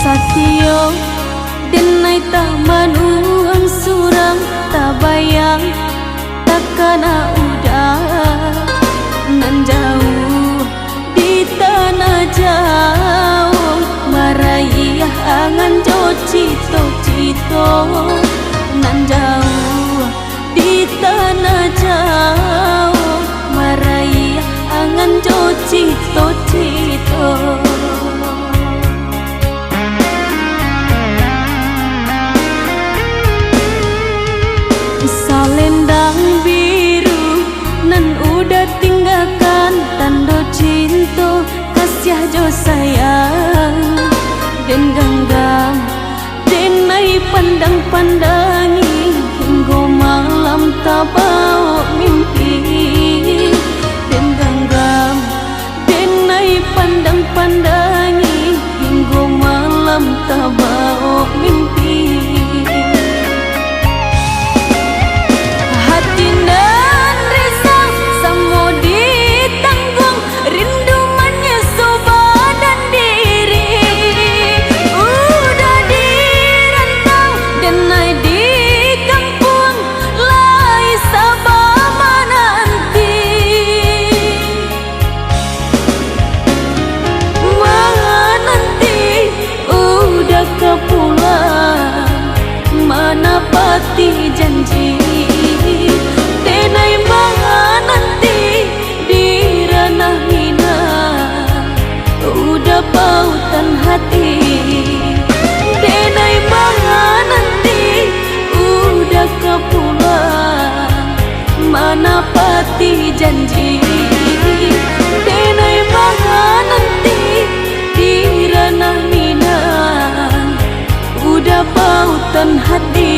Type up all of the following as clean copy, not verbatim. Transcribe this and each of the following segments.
Satyo denai tak manuang surang tak bayang takana udah nan jauh di tanah jauh maraih angan jo cito nan jauh di tanah jauh maraih angan jo cito salendang biru nan udah tinggalkan tanda cinta kasih jo sayang dan genggam denai pandang-pandangi hingga malam tak bawa mimpi dan genggam denai pandang-pandangi hingga malam tak bawa mimpi. Pati janji denai maha nanti di ranah mina udah pautan hati denai maha nanti udah kepulang mana pati janji denai maha nanti di ranah mina udah pautan hati.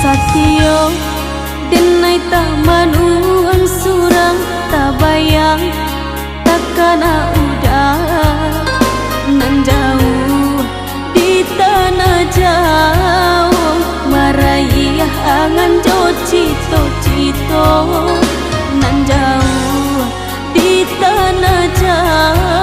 Satyo denai tak manuang surang tak bayang takana udah nan jauh di tanah jauh maraih angan jo cito nan jauh di tanah jauh